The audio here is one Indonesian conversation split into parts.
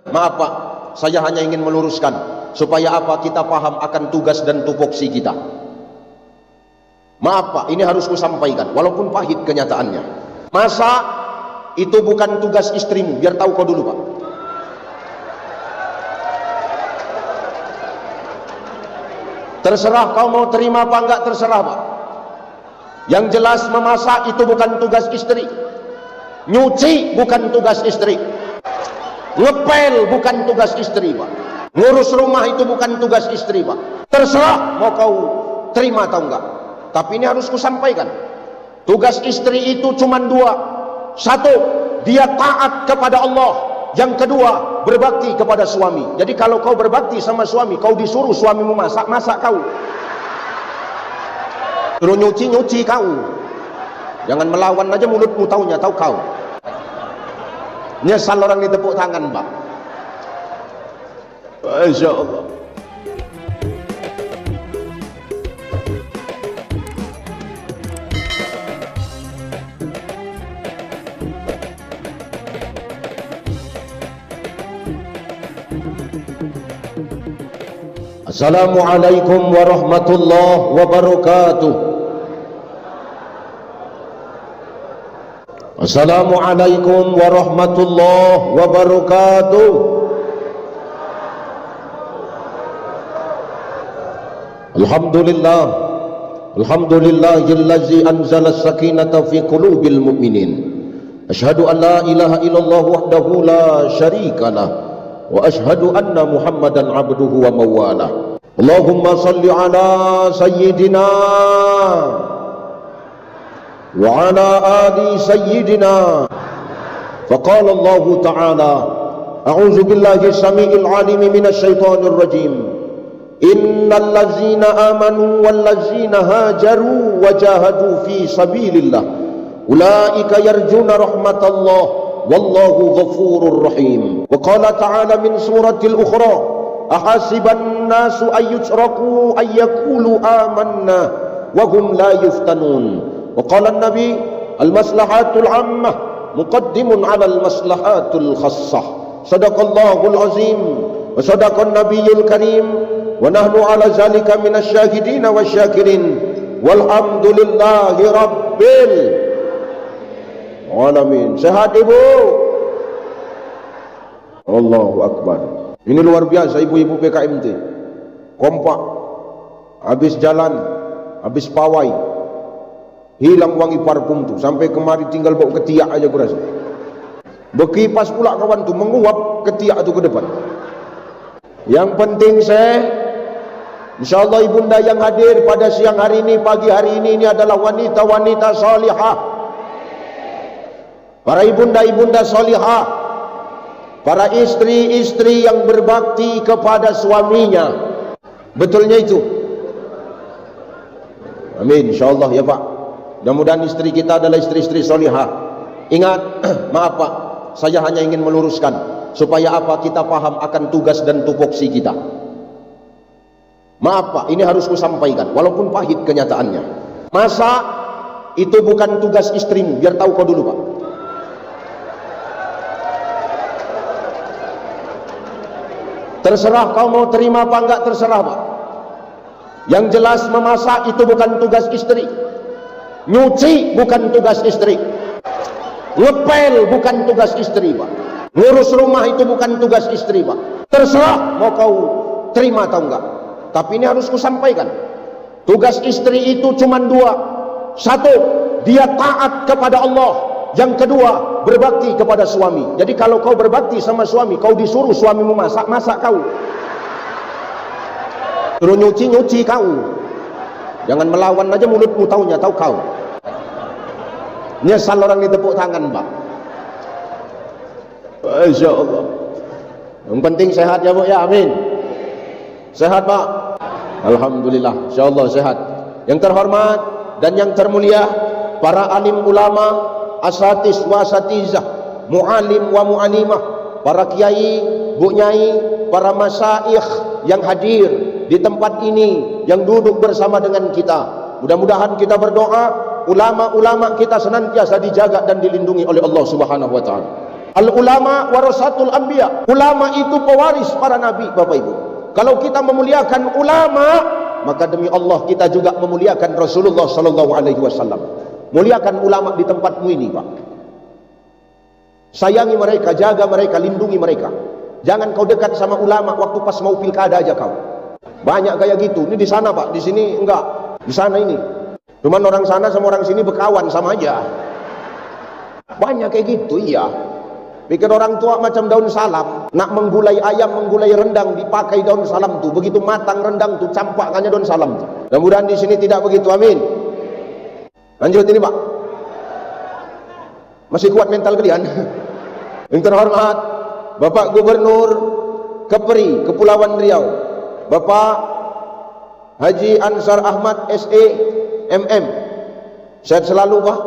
Maaf Pak, saya hanya ingin meluruskan supaya apa kita paham akan tugas dan tupoksi kita. Maaf Pak, ini harus kusampaikan walaupun pahit kenyataannya. Masa itu bukan tugas istrimu, biar tahu kau dulu Pak. Terserah kau mau terima apa enggak, terserah Pak. Yang jelas memasak itu bukan tugas istri, nyuci bukan tugas istri, ngepel bukan tugas istri Pak, ngurus rumah itu bukan tugas istri Pak. Terserah mau kau terima atau enggak, tapi ini harus kusampaikan. Tugas istri itu cuma dua. Satu, dia taat kepada Allah. Yang kedua, berbakti kepada suami. Jadi kalau kau berbakti sama suami, kau disuruh suamimu masak, masak kau. Suruh nyuci, nyuci kau. Jangan melawan aja mulutmu, taunya tahu kau. Nyesal orang ditepuk tangan Pak. Masya Allah. Assalamualaikum warahmatullahi wabarakatuh. Assalamualaikum warahmatullahi wabarakatuh. Alhamdulillah, alhamdulillahillazi anzala as-sakinata fi qulubil mu'minin. Asyhadu an la ilaha illallah wahdahu la syarikalah wa asyhadu anna Muhammadan abduhu wa mawalah. Allahumma salli ala sayyidina wa ala ali sayyidina. Faqala Allah ta'ala, a'udzu billahi as-sami'il 'alim minasy syaithanir rajim. Innal ladzina amanu wal ladzina hajaru wa jahadu fi sabilillah ulaika yarjuna rahmatallah wallahu ghafurur rahim. Wa qala ta'ala min suratil ukhra, ahasiban nasu ayyutraku ayyakulu amanna wa hum la yuftanun. Wa qala an-nabi al-maslahatul 'ammah muqaddimun 'ala al-maslahatul khassah. Sadaqallahul azim wa sadaqan nabiyyul karim wa nahnu 'ala zalika minasy syahidin wasyakirin walhamdulillahi rabbil alamin. Sehat Ibu? Allahu akbar. Ini luar biasa ibu-ibu PKMT, kompak, habis jalan, habis pawai, hilang wangi parfum tuh, sampai kemari tinggal bau ketiak aja kurasa. Berkipas pula kawan tuh, menguap ketiak tuh ke depan. Yang penting insyaallah ibunda yang hadir pada siang hari ini, pagi hari ini adalah wanita-wanita salihah, para ibunda-ibunda salihah, para istri-istri yang berbakti kepada suaminya. Betulnya itu? Amin, insyaallah ya Pak. Mudah-mudahan istri kita adalah istri-istri salihah. Ingat, maaf Pak, saya hanya ingin meluruskan supaya apa kita paham akan tugas dan tupoksi kita. Maaf Pak, ini harus kusampaikan walaupun pahit kenyataannya. Masa itu bukan tugas istrimu, biar tahu kau dulu Pak. Terserah kau mau terima apa enggak, terserah Pak. Yang jelas memasak itu bukan tugas istri, nyuci bukan tugas istri, ngepel bukan tugas istri Pak, ngurus rumah itu bukan tugas istri Pak. Terserah mau kau terima atau enggak, tapi ini harus kusampaikan. Tugas istri itu cuma dua. Satu, dia taat kepada Allah. Yang kedua, berbakti kepada suami. Jadi kalau kau berbakti sama suami, kau disuruh suamimu masak, masak kau. Suruh nyuci, nyuci kau. Jangan melawan aja mulutmu, taunya tahu kau. Nyesal orang ditepuk tangan Pak. Masya Allah. Yang penting sehat ya Bu ya, amin. Sehat Pak? Alhamdulillah, insyaallah sehat. Yang terhormat dan yang termulia, para alim ulama, asatis wa asatizah, mu'alim wa mu'alimah, para kiai, bu nyai, para masyayikh yang hadir di tempat ini, yang duduk bersama dengan kita. Mudah-mudahan kita berdoa ulama-ulama kita senantiasa dijaga dan dilindungi oleh Allah Subhanahu wa taala. Al ulama warasatul anbiya. Ulama itu pewaris para nabi, Bapak Ibu. Kalau kita memuliakan ulama, maka demi Allah kita juga memuliakan Rasulullah sallallahu alaihi wasallam. Muliakan ulama di tempatmu ini, Pak. Sayangi mereka, jaga mereka, lindungi mereka. Jangan kau dekat sama ulama waktu pas mau pilkada aja kau. Banyak kayak gitu. Ini di sana, Pak, di sini enggak. Di sana ini. Cuman orang sana sama orang sini berkawan sama aja. Banyak kayak gitu, iya. Pikir orang tua macam daun salam, nak menggulai ayam, menggulai rendang dipakai daun salam tuh. Begitu matang rendang tuh campakkannya daun salam tuh. Mudah-mudahan di sini tidak begitu. Amin. Lanjut ini, Pak. Masih kuat mental kalian? Yang terhormat Bapak Gubernur Kepri Kepulauan Riau, Bapak Haji Ansar Ahmad SE MM. Sehat selalu, Pak.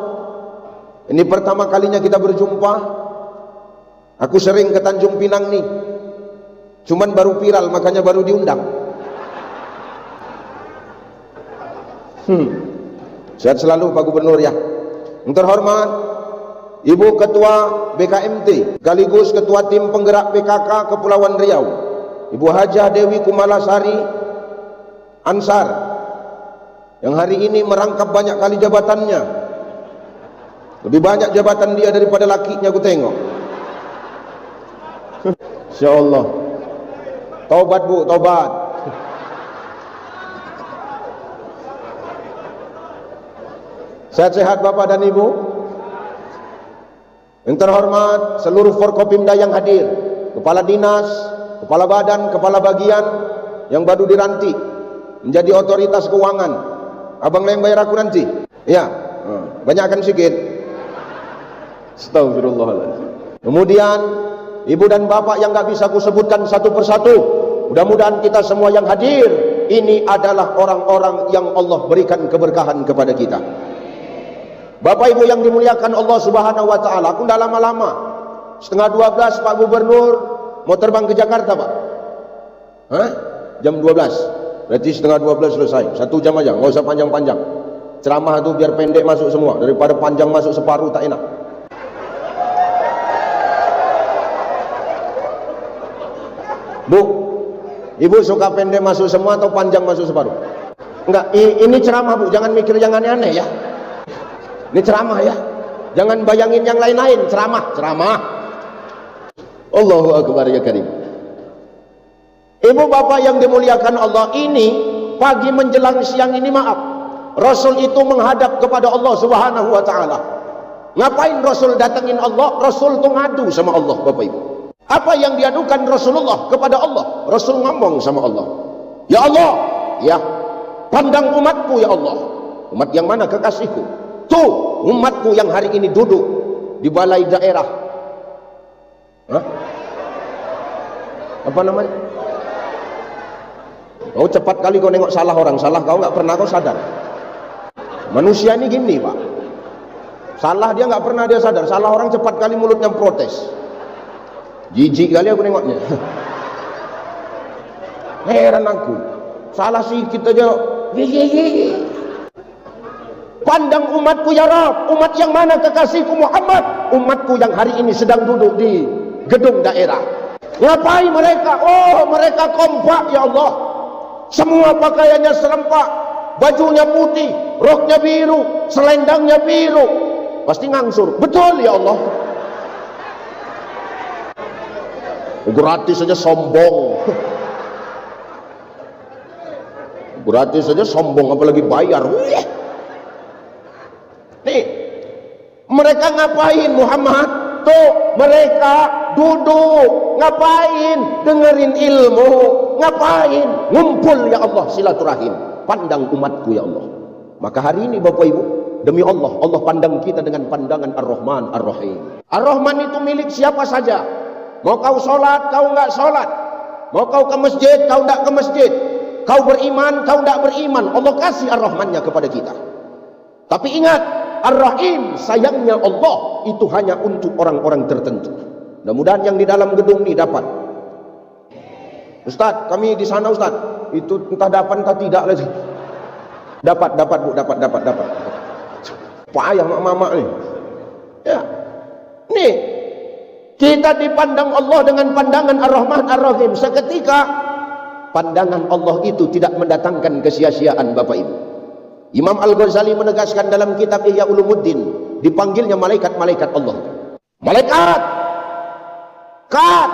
Ini pertama kalinya kita berjumpa. Aku sering ke Tanjung Pinang nih, cuman baru viral makanya baru diundang. Sehat selalu Pak Gubernur ya. Yang terhormat Ibu Ketua BKMT sekaligus Ketua Tim Penggerak PKK Kepulauan Riau, Ibu Hajah Dewi Kumalasari Ansar, yang hari ini merangkap banyak kali jabatannya. Lebih banyak jabatan dia daripada lakinya aku tengok. Insya Allah. Taubat, Bu, taubat. Sehat-sehat Bapak dan Ibu. Yang terhormat seluruh Forkopimda yang hadir, kepala dinas, kepala badan, kepala bagian yang baru dilantik menjadi otoritas keuangan. Abang yang bayar aku nanti. Ya, banyakkan sedikit. Astagfirullahaladzim. Kemudian Ibu dan Bapak yang gak bisa aku sebutkan satu persatu, mudah-mudahan kita semua yang hadir ini adalah orang-orang yang Allah berikan keberkahan kepada kita. Bapak Ibu yang dimuliakan Allah Subhanahu wa taala, aku tidak lama-lama. 11:30 Pak Gubernur mau terbang ke Jakarta, Pak. Jam 12. Berarti 11:30 selesai. 1 jam aja, nggak usah panjang-panjang. Ceramah itu biar pendek masuk semua, daripada panjang masuk separuh tak enak. Bu, Ibu suka pendek masuk semua atau panjang masuk separuh? Enggak, ini ceramah Bu, jangan mikir yang aneh-aneh ya. Ini ceramah ya, jangan bayangin yang lain-lain. Ceramah. Allahu Akbar ya Karim. Ibu bapak yang dimuliakan Allah, ini pagi menjelang siang ini maaf, Rasul itu menghadap kepada Allah Subhanahu wa taala. Ngapain Rasul datengin Allah? Rasul itu ngadu sama Allah, Bapak Ibu. Apa yang diadukan Rasulullah kepada Allah? Rasul ngomong sama Allah, ya Allah, ya, pandang umatku ya Allah. Umat yang mana? Kekasihku. Tuh umatku yang hari ini duduk di balai daerah. Apa namanya? Kau cepat kali kau nengok salah orang. Salah kau nggak pernah kau sadar. Manusia ini gini Pak, salah dia nggak pernah dia sadar. Salah orang cepat kali mulutnya protes. Jijik kali aku nengoknya. Heran aku, salah sedikit aja gigi. Pandang umatku ya Rabb. Umat yang mana? Kekasihku Muhammad. Umatku yang hari ini sedang duduk di gedung daerah. Ngapain mereka? Oh, mereka kompak ya Allah. Semua pakaiannya serempak, bajunya putih, roknya biru, selendangnya biru. Pasti ngangsur. Betul ya Allah. Gratis saja sombong. Gratis saja sombong, apalagi bayar. Nih, mereka ngapain Muhammad? Tuh, mereka duduk. Ngapain? Dengerin ilmu. Ngapain? Ngumpul ya Allah, silaturahim. Pandang umatku ya Allah. Maka hari ini Bapak Ibu, demi Allah, Allah pandang kita dengan pandangan Ar-Rahman Ar-Rahim. Ar-Rahman itu milik siapa saja. Mau kau sholat, kau enggak sholat. Mau kau ke masjid, kau enggak ke masjid. Kau beriman, kau enggak beriman. Allah kasih Ar-Rahmannya kepada kita. Tapi ingat, Ar-Rahim, sayangnya Allah itu hanya untuk orang-orang tertentu. Mudah-mudahan yang di dalam gedung ini dapat. Ustaz, kami di sana Ustaz, itu entah dapat entah tidak lagi. Dapat Bu, dapat. Payah mak-mak nih. Ya. Nih, Kita dipandang Allah dengan pandangan Ar-Rahman Ar-Rahim. Seketika pandangan Allah itu tidak mendatangkan kesia-siaan, Bapak Ibu. Imam Al-Ghazali menegaskan dalam kitab Ihya Ulumuddin, dipanggilnya malaikat-malaikat Allah. Malaikat, kat,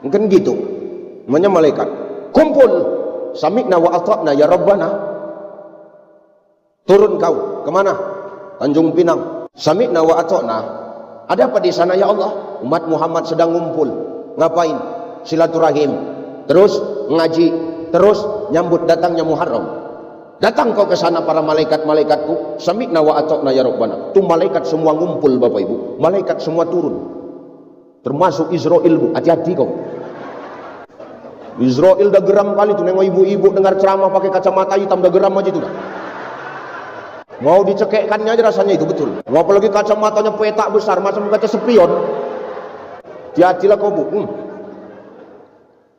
mungkin gitu namanya malaikat. Kumpul, sami'na wa ata'na ya Rabbana. Turun kau kemana? Tanjung Pinang. Sami'na wa ata'na. Ada apa di sana ya Allah? Umat Muhammad sedang ngumpul. Ngapain? Silaturahim, terus ngaji, terus nyambut datangnya Muharram. Datang kau ke sana para malaikat-malaikatku. Sami'na wa ata'na ya Rabbana. Itu malaikat semua ngumpul, Bapak Ibu. Malaikat semua turun. Termasuk Israel, Bu. Hati-hati kau. Israel dah geram kali tuh nengok ibu-ibu dengar ceramah pakai kacamata hitam, dah geram aja tuh dah. Mau dicekekkannya aja rasanya itu betul. Mau apalagi kacamatanya petak besar macam kaca spion. Hati-hatilah kau, Bu.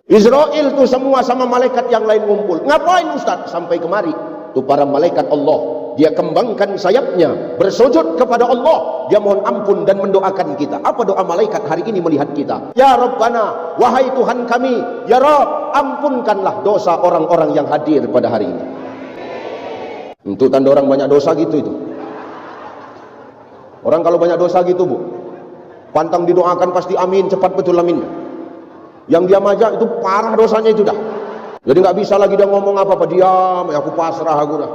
Israel tuh semua sama malaikat yang lain ngumpul. Ngapain Ustaz? Sampai kemari tuh para malaikat Allah, dia kembangkan sayapnya, bersujud kepada Allah, dia mohon ampun dan mendoakan kita. Apa doa malaikat hari ini melihat kita? Ya Rabbana, wahai Tuhan kami, ya Rabb, ampunkanlah dosa orang-orang yang hadir pada hari ini. Untuk tanda orang banyak dosa gitu itu. Orang kalau banyak dosa gitu, Bu, pantang didoakan pasti amin, cepat betul amin. Yang dia majak itu parah dosanya itu dah. Jadi nggak bisa lagi dia ngomong apa-apa, diam, ya aku pasrah aku dah.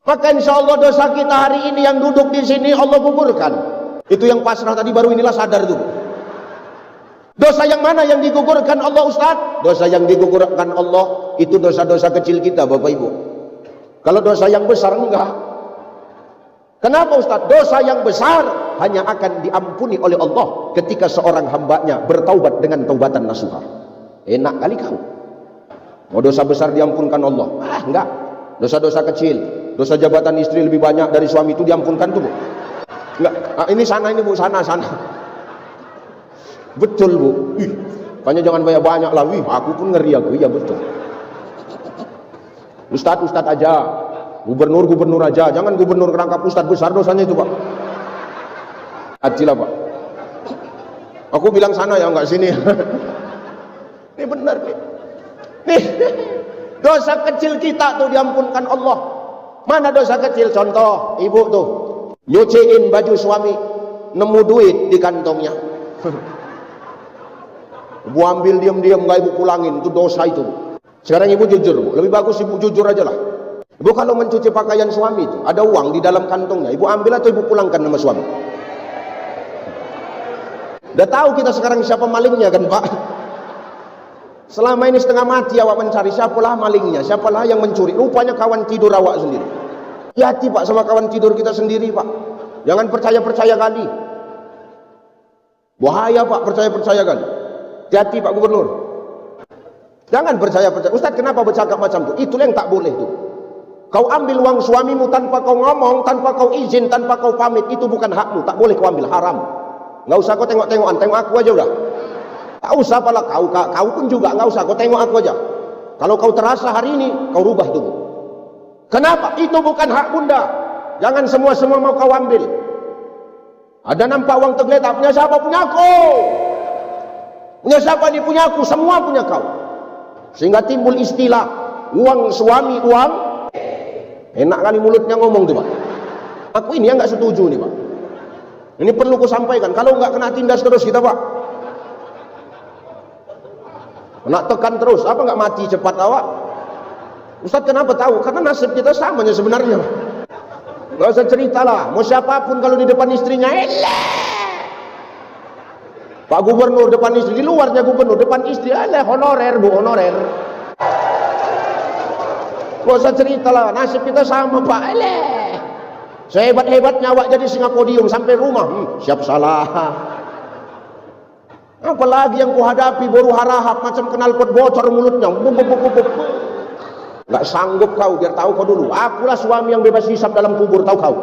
Maka insya Allah dosa kita hari ini yang duduk di sini Allah gugurkan. Itu yang pasrah tadi baru inilah sadar tuh. Dosa yang mana yang digugurkan Allah, Ustaz? Dosa yang digugurkan Allah itu dosa-dosa kecil kita, Bapak Ibu. Kalau dosa yang besar enggak. Kenapa Ustaz? Dosa yang besar hanya akan diampuni oleh Allah ketika seorang hambanya bertaubat dengan taubatan nasuha. Enak kali kau. Mau dosa besar diampunkan Allah? Ah, enggak. Dosa-dosa kecil, dosa jabatan istri lebih banyak dari suami itu diampunkan tuh, Bu. Enggak. Ah, ini sana ini, Bu, sana. Betul, Bu. Ih, makanya jangan banyak-banyak lah. Wih, aku pun ngeri aku. Iya betul. Ustadz aja. Gubernur aja, jangan gubernur kerangkap ustadz, besar dosanya itu, Pak. Hati-hatilah, Pak. Aku bilang sana ya, enggak sini. Ini benar nih. Nih, dosa kecil kita tuh diampunkan Allah. Mana dosa kecil? Contoh, ibu tuh nyuciin baju suami, nemu duit di kantongnya. Ibu ambil diam-diam, enggak ibu pulangin, itu dosa itu. Sekarang ibu jujur, Bu. Lebih bagus ibu jujur aja lah. Ibu kalau mencuci pakaian suami itu ada uang di dalam kantongnya, ibu ambil atau ibu pulangkan sama suami? Udah tahu kita sekarang siapa malingnya kan, Pak? Selama ini setengah mati awak mencari siapalah malingnya, siapalah yang mencuri. Rupanya kawan tidur awak sendiri. Hati, Pak, sama kawan tidur kita sendiri, Pak. Jangan percaya kali. Bahaya, Pak, percaya kali. Hati, Pak Gubernur. Jangan percaya. Ustaz, kenapa bercakap macam itu? Itulah yang tak boleh tuh. Kau ambil uang suamimu tanpa kau ngomong, tanpa kau izin, tanpa kau pamit, itu bukan hakmu, tak boleh kau ambil, haram. Nggak usah kau tengok-tengokan, tengok aku aja udah. Tak usah pala kau pun juga nggak usah, kau tengok aku aja. Kalau kau terasa hari ini, kau rubah tubuh. Kenapa? Itu bukan hak bunda. Jangan semua mau kau ambil. Ada nampak uang tergeletak, punya siapa? Punya aku. Punya siapa? Ini punya aku, semua punya kau. Sehingga timbul istilah uang suami, uang. Enak kali mulutnya ngomong tuh, Pak. Aku ini yang nggak setuju nih, Pak. Ini perlu ku sampaikan. Kalau nggak kena tindas terus kita, Pak. Kena tekan terus, apa nggak mati cepat awak? Ustaz kenapa tahu? Karena nasib kita samanya sebenarnya, Pak. Nggak usah cerita lah. Mau siapapun kalau di depan istrinya, Pak Gubernur depan istri, di luarnya Gubernur depan istri, honorer, Bu, honorer. Gak usah cerita lah, nasib kita sama, Pak. Sehebat-hebatnya awak jadi singa podium sampai rumah, siap salah. Apalagi yang kuhadapi baru harahap macam knalpot bocor mulutnya. Gak sanggup kau, biar tahu kau dulu. Akulah suami yang bebas hisap dalam kubur, tahu kau.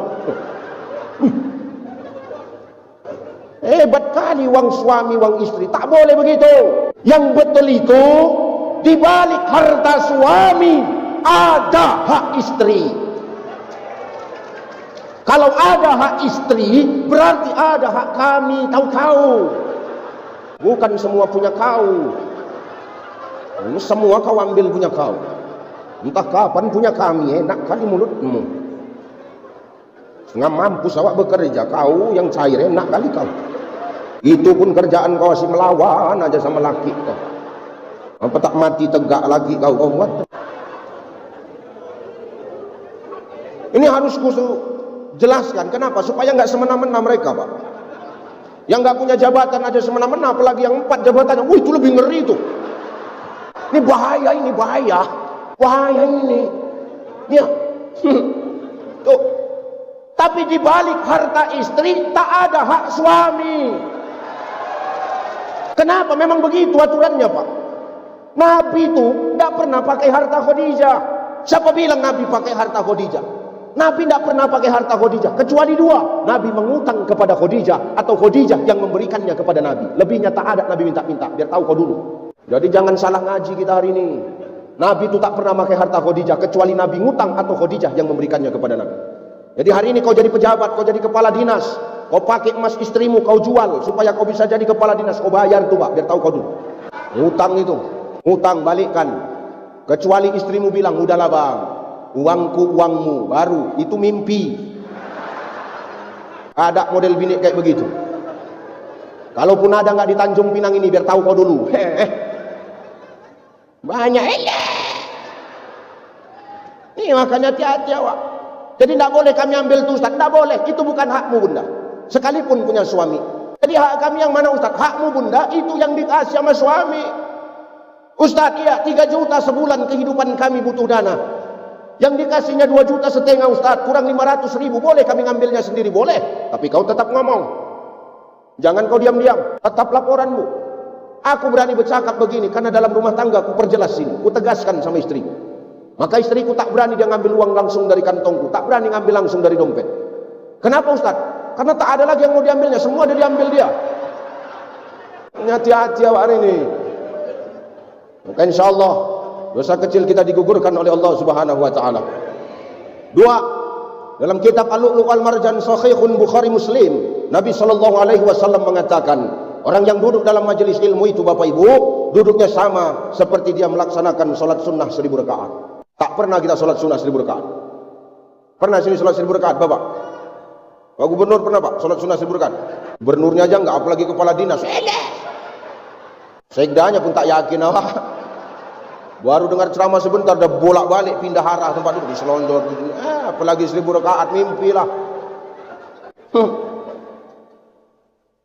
Hebat kali uang suami, uang istri. Tak boleh begitu. Yang betul itu, di balik harta suami ada hak istri. Kalau ada hak istri, berarti ada hak kami, tahu kau. Bukan semua punya kau. Semua kau ambil punya kau. Entah kapan punya kami, enak kali mulutmu. Nggak mampus awak bekerja, kau yang cair, enak kali kau. Itu pun kerjaan kau masih melawan aja sama laki kau. Apa tak mati tegak lagi kau buat. Ini harus jelaskan, kenapa? Supaya nggak semena-mena mereka, Pak. Yang nggak punya jabatan aja semena-mena, apalagi yang 4 jabatannya. Wih, itu lebih ngeri itu. Ini bahaya, bahaya ini. Ya. Tuh. Tapi di balik harta istri tak ada hak suami. Kenapa? Memang begitu aturannya, Pak. Nabi itu tidak pernah pakai harta Khadijah. Siapa bilang Nabi pakai harta Khadijah? Nabi tidak pernah pakai harta Khadijah, kecuali 2. Nabi mengutang kepada Khadijah, atau Khadijah yang memberikannya kepada Nabi. Lebihnya tak ada Nabi minta-minta, biar tahu kau dulu. Jadi jangan salah ngaji kita hari ini. Nabi itu tak pernah pakai harta Khadijah, kecuali Nabi ngutang atau Khadijah yang memberikannya kepada Nabi. Jadi hari ini kau jadi pejabat, kau jadi kepala dinas, kau pakai emas istrimu, kau jual supaya kau bisa jadi kepala dinas, kau bayar tuh, Pak, biar tahu kau dulu. Ngutang itu, ngutang balikkan. Kecuali istrimu bilang, udahlah bang, uangku uangmu, baru itu mimpi. Ada model bini kayak begitu. Kalaupun ada nggak di Tanjung Pinang ini, biar tahu kau dulu. Banyak ini, makanya hati-hati awak. Jadi tidak boleh kami ambil itu, Ustaz. Tidak boleh, itu bukan hakmu bunda, sekalipun punya suami. Jadi hak kami yang mana, Ustaz? Hakmu bunda, itu yang dikasih sama suami. Ustaz, iya 3 juta sebulan kehidupan kami butuh dana. Yang dikasihnya 2,5 juta Ustaz, kurang 500.000. Boleh kami ngambilnya sendiri, boleh. Tapi kau tetap ngomong. Jangan kau diam-diam, tetap laporanmu. Aku berani bercakap begini karena dalam rumah tangga aku perjelas ini, aku tegaskan sama istriku. Maka istriku tak berani dia ngambil uang langsung dari kantongku, tak berani ngambil langsung dari dompet. Kenapa Ustaz? Karena tak ada lagi yang mau diambilnya, semua dia diambil dia. Hati-hati awak hari ini. Maka insya Allah dosa kecil kita digugurkan oleh Allah Subhanahu wa taala. 2. Dalam kitab Al-Lu'lu' wal Marjan Sahihun Bukhari Muslim, Nabi sallallahu alaihi wasallam mengatakan, orang yang duduk dalam majelis ilmu itu Bapak Ibu, duduknya sama seperti dia melaksanakan salat sunnah 1000 rakaat. Tak pernah kita salat sunnah 1000 rakaat. Pernah sini salat 1000 rakaat, Bapak? Pak Gubernur pernah, Pak, salat sunnah 1000 rakaat? Gubernurnya aja enggak, apalagi kepala dinas. Sekdanya pun tak yakin awak. Baru dengar ceramah sebentar dah bolak-balik pindah arah tempat duduk, diselonjor gitu. Apalagi 1000 rakaat, mimpilah.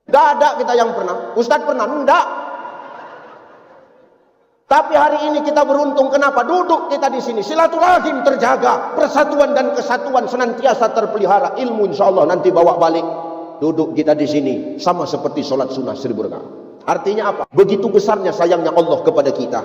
Tidak ada kita yang pernah. Ustaz pernah? Enggak. Tapi hari ini kita beruntung, kenapa? Duduk kita di sini, silaturahim terjaga, persatuan dan kesatuan senantiasa terpelihara. Ilmu insya Allah nanti bawa balik. Duduk kita di sini sama seperti sholat sunnah 1000 rakaat. Artinya apa? Begitu besarnya sayangnya Allah kepada kita,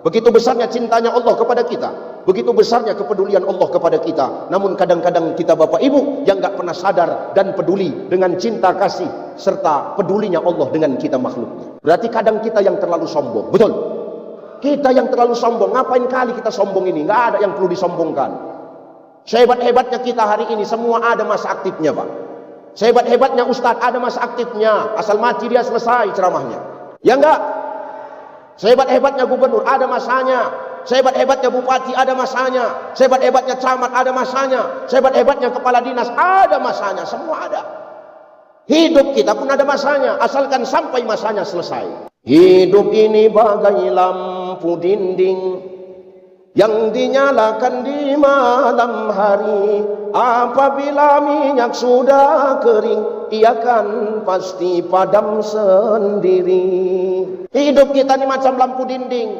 begitu besarnya cintanya Allah kepada kita, begitu besarnya kepedulian Allah kepada kita. Namun kadang-kadang kita Bapak Ibu yang nggak pernah sadar dan peduli dengan cinta kasih serta pedulinya Allah dengan kita makhluknya. Berarti kadang kita yang terlalu sombong. Betul? Kita yang terlalu sombong. Ngapain kali kita sombong ini? Nggak ada yang perlu disombongkan. Sehebat-hebatnya kita hari ini, semua ada masa aktifnya, Pak. Sehebat-hebatnya Ustadz, ada masa aktifnya. Asal mati dia selesai ceramahnya. Ya enggak? Sehebat-hebatnya gubernur, ada masanya. Sehebat-hebatnya bupati, ada masanya. Sehebat-hebatnya camat, ada masanya. Sehebat-hebatnya kepala dinas, ada masanya. Semua ada. Hidup kita pun ada masanya, asalkan sampai masanya selesai. Hidup ini bagai lampu dinding yang dinyalakan di malam hari. Apabila minyak sudah kering, ia kan pasti padam sendiri. Hidup kita ini macam lampu dinding,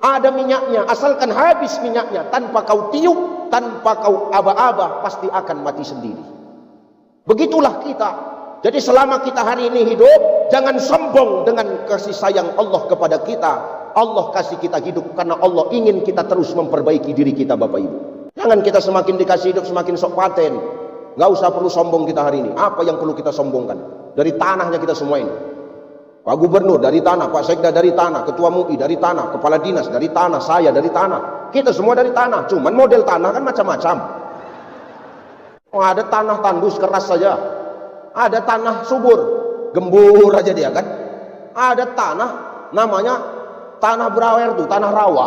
ada minyaknya, asalkan habis minyaknya, tanpa kau tiup, tanpa kau aba-aba, pasti akan mati sendiri. Begitulah kita. Jadi selama kita hari ini hidup, jangan sombong dengan kasih sayang Allah kepada kita. Allah kasih kita hidup karena Allah ingin kita terus memperbaiki diri kita, Bapak Ibu. Jangan kita semakin dikasih hidup semakin sok paten. Gak usah perlu sombong kita hari ini. Apa yang perlu kita sombongkan? Dari tanahnya kita semua ini. Pak Gubernur dari tanah, Pak Sekda dari tanah, Ketua MUI dari tanah, Kepala Dinas dari tanah, saya dari tanah. Kita semua dari tanah. Cuman model tanah kan macam-macam. Oh, ada tanah tandus keras saja, ada tanah subur, gembur aja dia kan. Ada tanah namanya tanah berawer tuh, tanah rawa,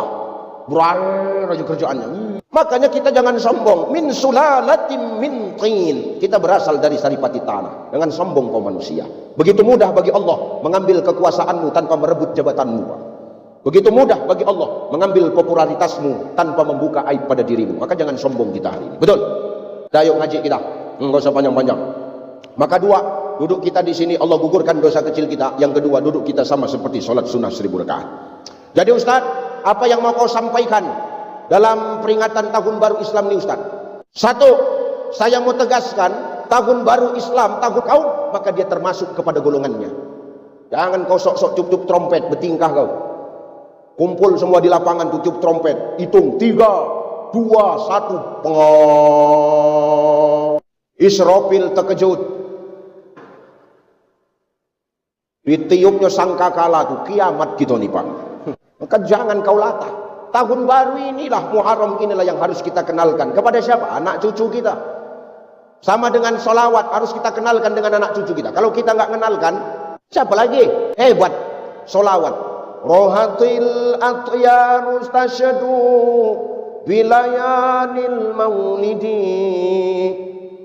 berawer aja kerjaannya. Makanya kita jangan sombong. Min sulalatim min tin. Kita berasal dari saripati tanah. Jangan sombong kau manusia. Begitu mudah bagi Allah mengambil kekuasaanmu tanpa merebut jabatanmu, Pak. Begitu mudah bagi Allah mengambil popularitasmu tanpa membuka aib pada dirimu. Maka jangan sombong kita hari ini. Betul? Ayo ngaji kita. Enggak usah panjang-panjang. Maka dua, duduk kita di sini Allah gugurkan dosa kecil kita. Yang kedua, duduk kita sama seperti sholat sunnah 1000 rakaat. Jadi Ustaz, apa yang mau kau sampaikan dalam peringatan tahun baru Islam ini Ustaz? Satu, saya mau tegaskan tahun baru Islam, tahun kau, maka dia termasuk kepada golongannya. Jangan kau sok-sok cup-cup trompet, bertingkah kau. Kumpul semua di lapangan, tutup trompet, hitung 3, 2, 1, pengong. Israfil terkejut. Ditiupnya sangkakala tuh, kiamat gitu nih Pak. Maka jangan kau latah. Tahun baru inilah, Muharram inilah yang harus kita kenalkan. Kepada siapa? Anak cucu kita. Sama dengan sholawat, harus kita kenalkan dengan anak cucu kita. Kalau kita nggak kenalkan, siapa lagi? Hebat sholawat. Rohatil atyar ustasyadu bilayanil maulidi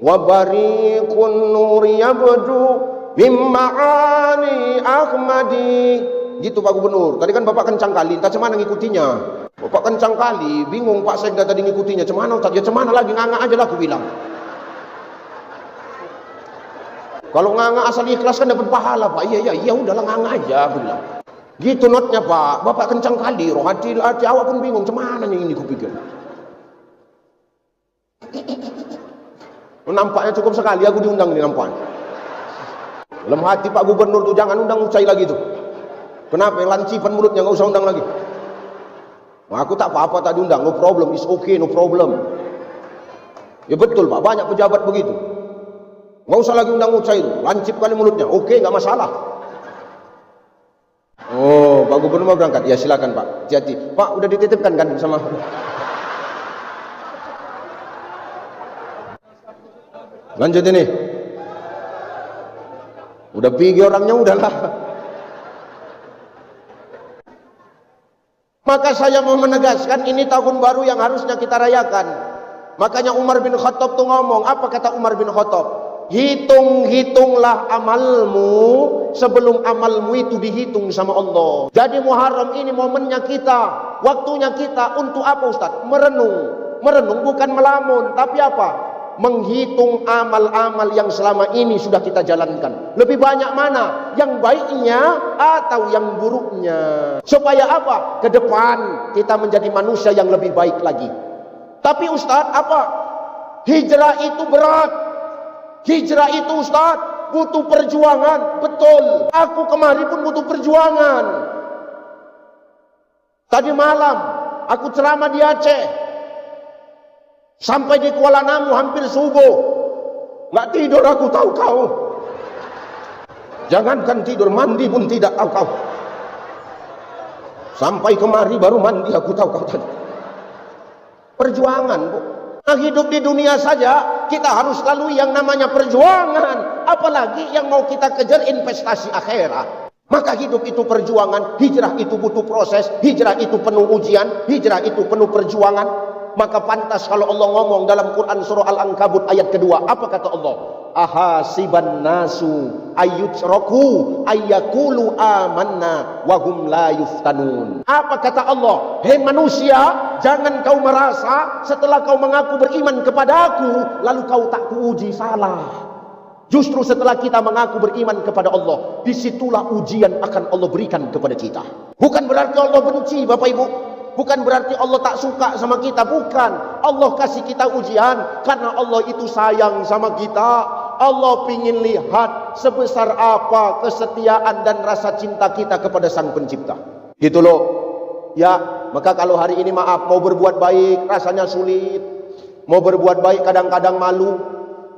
wabariqun nur yabdu bimma'ani ahmadi. Gitu Pak Gubernur. Tadi kan Bapak kencang kali, entah cemana ngikutinya. Bapak kencang kali, bingung Pak Sekda tadi ngikutinya. Cemana Ustaz? Ya cemana lagi, nganga aja lah aku bilang. Kalau nganga asal ikhlas kan dapat pahala Pak. Iya udahlah nganga aja aku bilang. Gitu notnya Pak. Bapak kencang kali, rohatil hati awak pun bingung. Cemana nih ini kupikir. Nampaknya cukup sekali aku diundang ini nampaknya. Dalam hati Pak Gubernur tuh jangan undang Ucai lagi tuh. Kenapa? Lancipan mulutnya nggak usah undang lagi. Nah, aku tak apa-apa tak diundang, no problem, is okay, no problem. Ya betul Pak, banyak pejabat begitu. Nggak usah lagi undang Ucai itu, lancip kali mulutnya, oke nggak masalah. Oh, Pak Gubernur mau berangkat, ya silakan Pak, hati-hati. Pak udah dititipkan kan sama. Lanjut ini. Udah pergi orangnya udahlah. Maka saya mau menegaskan ini tahun baru yang harusnya kita rayakan. Makanya Umar bin Khattab tuh ngomong, apa kata Umar bin Khattab? Hitung-hitunglah amalmu sebelum amalmu itu dihitung sama Allah. Jadi Muharram ini momennya kita, waktunya kita untuk apa Ustaz? Merenung. Merenung bukan melamun, tapi apa? Menghitung amal-amal yang selama ini sudah kita jalankan. Lebih banyak mana? Yang baiknya atau yang buruknya? Supaya apa? Ke depan kita menjadi manusia yang lebih baik lagi. Tapi Ustaz, apa? Hijrah itu berat. Hijrah itu Ustaz butuh perjuangan. Betul. Aku kemari pun butuh perjuangan. Tadi malam aku ceramah di Aceh. Sampai di Kuala Namu hampir subuh. Nggak tidur aku tahu kau. Jangankan tidur, mandi pun tidak tahu kau. Sampai kemari baru mandi aku tahu kau tadi. Perjuangan Bu. Nah, hidup di dunia saja kita harus lalui yang namanya perjuangan. Apalagi yang mau kita kejar investasi akhirat. Maka hidup itu perjuangan. Hijrah itu butuh proses. Hijrah itu penuh ujian. Hijrah itu penuh perjuangan. Maka pantas kalau Allah ngomong dalam Quran surah Al-Ankabut ayat kedua, apa kata Allah? Ahasiban nasu ayyutraku ayyakulu amanna wa hum la yuftanun. Apa kata Allah? Hei manusia, jangan kau merasa setelah kau mengaku beriman kepada aku lalu kau tak kuuji. Salah. Justru setelah kita mengaku beriman kepada Allah, disitulah ujian akan Allah berikan kepada kita. Bukan berarti Allah benci Bapak Ibu. Bukan berarti Allah tak suka sama kita. Bukan. Allah kasih kita ujian karena Allah itu sayang sama kita. Allah ingin lihat sebesar apa kesetiaan dan rasa cinta kita kepada Sang Pencipta. Gitu loh. Ya, maka kalau hari ini maaf, mau berbuat baik rasanya sulit. Mau berbuat baik kadang-kadang malu.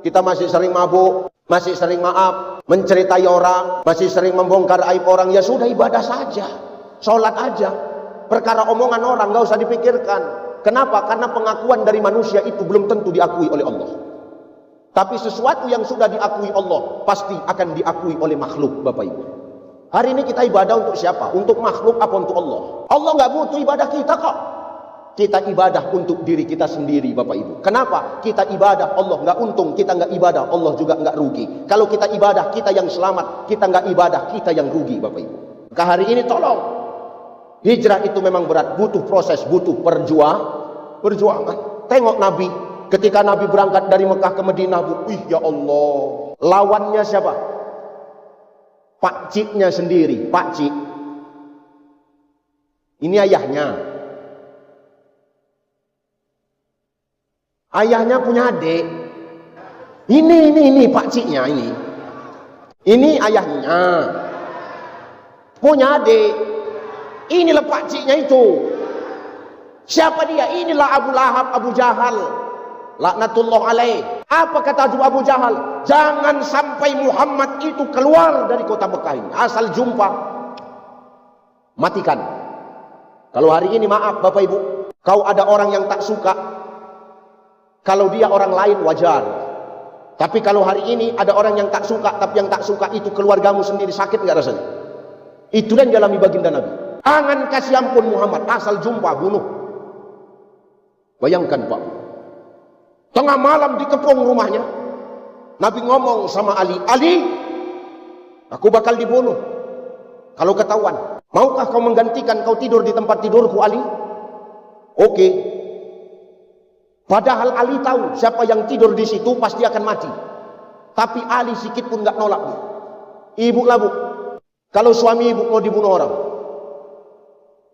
Kita masih sering mabuk, masih sering maaf, menceritai orang, masih sering membongkar aib orang. Ya sudah, ibadah saja. Sholat aja. Perkara omongan orang nggak usah dipikirkan. Kenapa? Karena pengakuan dari manusia itu belum tentu diakui oleh Allah. Tapi sesuatu yang sudah diakui Allah pasti akan diakui oleh makhluk, Bapak Ibu. Hari ini kita ibadah untuk siapa? Untuk makhluk apa untuk Allah? Allah nggak butuh ibadah kita kok. Kita ibadah untuk diri kita sendiri, Bapak Ibu. Kenapa? Kita ibadah, Allah nggak untung. Kita nggak ibadah, Allah juga nggak rugi. Kalau kita ibadah, kita yang selamat. Kita nggak ibadah, kita yang rugi, Bapak Ibu. Maka hari ini tolong. Hijrah itu memang berat, butuh proses, butuh perjuangan. Tengok Nabi, ketika Nabi berangkat dari Mekah ke Madinah, ya Allah, lawannya siapa? Pak Ciknya sendiri, Pak Cik. Ini ayahnya. Ayahnya punya adik. Ini Pak Ciknya ini. Ini ayahnya. Punya adik. Inilah Pak Ciknya itu. Siapa dia? Inilah Abu Lahab, Abu Jahal. Laknatullah alaih. Apa kata Abu Jahal? Jangan sampai Muhammad itu keluar dari kota Mekah ini. Asal jumpa, matikan. Kalau hari ini maaf Bapak Ibu, kau ada orang yang tak suka. Kalau dia orang lain wajar. Tapi kalau hari ini ada orang yang tak suka, tapi yang tak suka itu keluargamu sendiri, sakit nggak rasanya? Itu yang dialami baginda Nabi. Jangan kasih ampun Muhammad, asal jumpa bunuh. Bayangkan Pak, tengah malam dikepung rumahnya, Nabi ngomong sama Ali, Ali, aku bakal dibunuh kalau ketahuan. Maukah kau menggantikan kau tidur di tempat tidurku, Ali? Oke. Padahal Ali tahu siapa yang tidur di situ pasti akan mati. Tapi Ali sikit pun nggak nolak. Ibu lah Bu, kalau suami ibu mau dibunuh orang,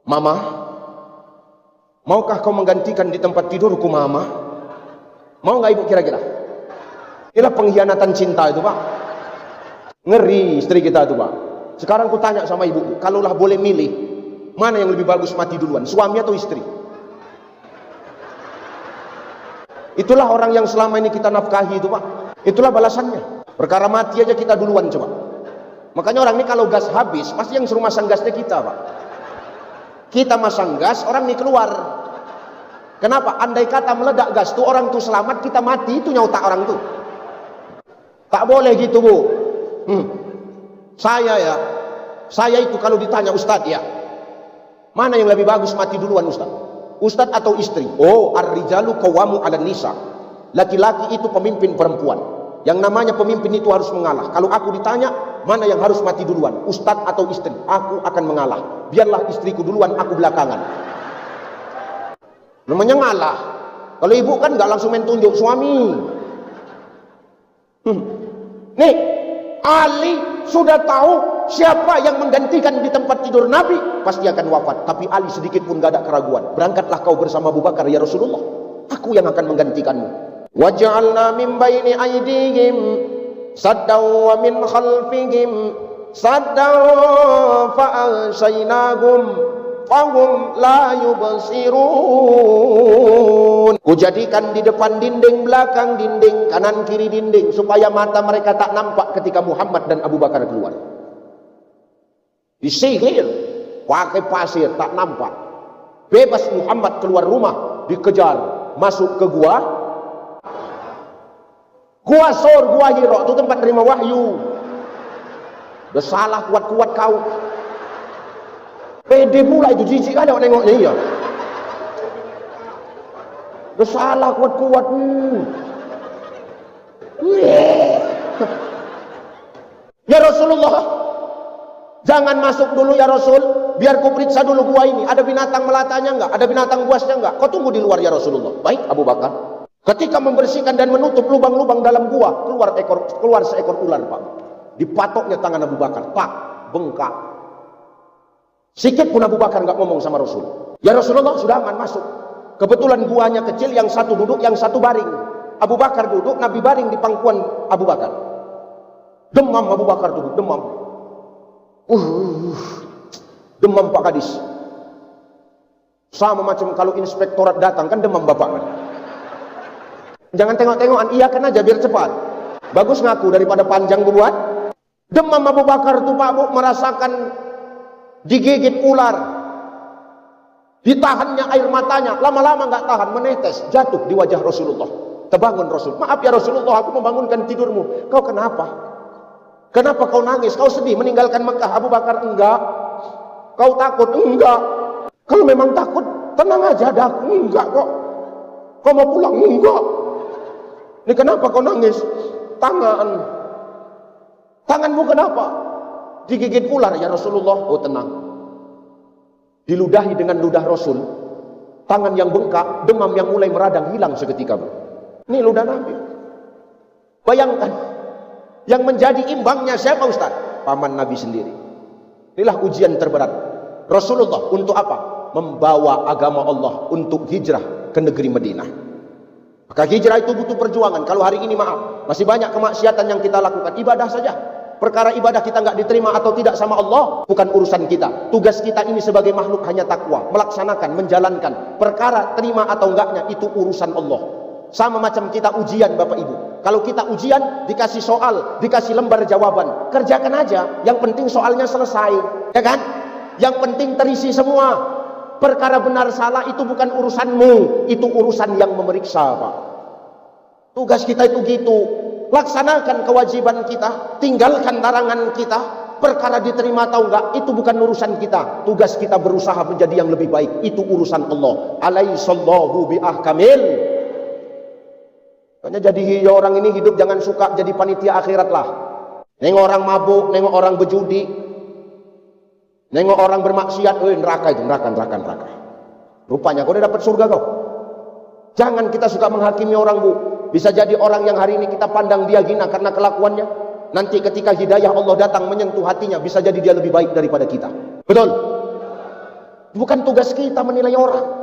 Mama, maukah kau menggantikan di tempat tidurku, Mama? Mau nggak ibu kira-kira? Inilah pengkhianatan cinta itu Pak. Ngeri istri kita itu Pak. Sekarang ku tanya sama ibu, kalaulah boleh milih, mana yang lebih bagus mati duluan, suami atau istri? Itulah orang yang selama ini kita nafkahi itu Pak. Itulah balasannya. Perkara mati aja kita duluan coba. Makanya orang ini kalau gas habis, pasti yang suruh masang gasnya kita Pak. Kita masang gas, orang ini keluar. Kenapa? Andai kata meledak gas tuh orang tuh selamat, kita mati, itu nyautak orang tuh. Tak boleh gitu Bu. Saya itu kalau ditanya Ustadz ya, mana yang lebih bagus mati duluan Ustadz? Ustadz atau istri? Oh, ar-rijalu qawwamu 'alan nisa. Laki-laki itu pemimpin perempuan. Yang namanya pemimpin itu harus mengalah. Kalau aku ditanya, mana yang harus mati duluan? Ustadz atau istri? Aku akan mengalah. Biarlah istriku duluan, aku belakangan. Namanya ngalah. Kalau ibu kan nggak langsung main tunjuk suami. Nih, Ali sudah tahu siapa yang menggantikan di tempat tidur Nabi, pasti akan wafat. Tapi Ali sedikit pun gak ada keraguan. Berangkatlah kau bersama Abu Bakar ya Rasulullah. Aku yang akan menggantikanmu. Waj'alna min baini aydihim saddan wa min khalfihim saddan fa'anshaynahum fahum la yubsirun. Kujadikan di depan dinding, belakang dinding, kanan kiri dinding, supaya mata mereka tak nampak ketika Muhammad dan Abu Bakar keluar. Disihir, pakai pasir, tak nampak. Bebas Muhammad keluar rumah, dikejar, masuk ke gua. Gua Sur, gua Hira, itu tempat terima wahyu. Udah salah kuat-kuat kau. Pede pula itu, jijik ada orang nengoknya iya. Udah salah kuat-kuat. Ya Rasulullah, jangan masuk dulu ya Rasul, biar ku periksa dulu gua ini, ada binatang melatanya enggak, ada binatang buasnya enggak. Kau tunggu di luar ya Rasulullah. Baik Abu Bakar. Ketika membersihkan dan menutup lubang-lubang dalam gua, keluar seekor ular Pak. Dipatoknya tangan Abu Bakar, tak bengkak. Sikit pun Abu Bakar enggak ngomong sama Rasul. Ya Rasulullah, sudah aman masuk. Kebetulan guanya kecil, yang satu duduk, yang satu baring. Abu Bakar duduk, Nabi baring di pangkuan Abu Bakar. Demam Abu Bakar duduk, demam. Demam Pak Kadis. Sama macam kalau inspektorat datang kan demam bapak kan. Jangan tengok-tengokan, iyakan aja biar cepat. Bagus ngaku daripada panjang berbuat. Demam Abu Bakar tuh Pak Bu, merasakan digigit ular. Ditahannya air matanya, lama-lama nggak tahan, menetes, jatuh di wajah Rasulullah. Terbangun Rasul. Maaf ya Rasulullah, aku membangunkan tidurmu. Kau kenapa? Kenapa kau nangis? Kau sedih meninggalkan Mekah? Abu Bakar, enggak. Kau takut? Enggak. Kalau memang takut, tenang aja, ada aku. Enggak kok. Kau mau pulang? Enggak. Ini kenapa kau nangis? Tanganmu kenapa? Digigit ular ya Rasulullah. Oh tenang. Diludahi dengan ludah Rasul, tangan yang bengkak, demam yang mulai meradang hilang seketika. Ini ludah Nabi. Bayangkan, yang menjadi imbangnya siapa Ustaz? Paman Nabi sendiri. Inilah ujian terberat Rasulullah untuk apa? Membawa agama Allah untuk hijrah ke negeri Madinah. Maka hijrah itu butuh perjuangan. Kalau hari ini maaf, masih banyak kemaksiatan yang kita lakukan. Ibadah saja. Perkara ibadah kita nggak diterima atau tidak sama Allah, bukan urusan kita. Tugas kita ini sebagai makhluk hanya takwa, melaksanakan, menjalankan. Perkara terima atau enggaknya itu urusan Allah. Sama macam kita ujian Bapak Ibu. Kalau kita ujian, dikasih soal, dikasih lembar jawaban, kerjakan aja. Yang penting soalnya selesai, ya kan? Yang penting terisi semua. Perkara benar salah itu bukan urusanmu, itu urusan yang memeriksa, Pak. Tugas kita itu gitu. Laksanakan kewajiban kita, tinggalkan larangan kita. Perkara diterima atau enggak itu bukan urusan kita. Tugas kita berusaha menjadi yang lebih baik, itu urusan Allah. Alaihissallahu biahkamil. Makanya jadi orang ini hidup jangan suka jadi panitia akhirat lah. Nengok orang mabuk, nengok orang berjudi, nengok orang bermaksiat, neraka itu, neraka. Rupanya kau udah dapat surga kau. Jangan kita suka menghakimi orang, Bu. Bisa jadi orang yang hari ini kita pandang dia hina karena kelakuannya, nanti ketika hidayah Allah datang menyentuh hatinya, bisa jadi dia lebih baik daripada kita. Betul? Bukan tugas kita menilai orang.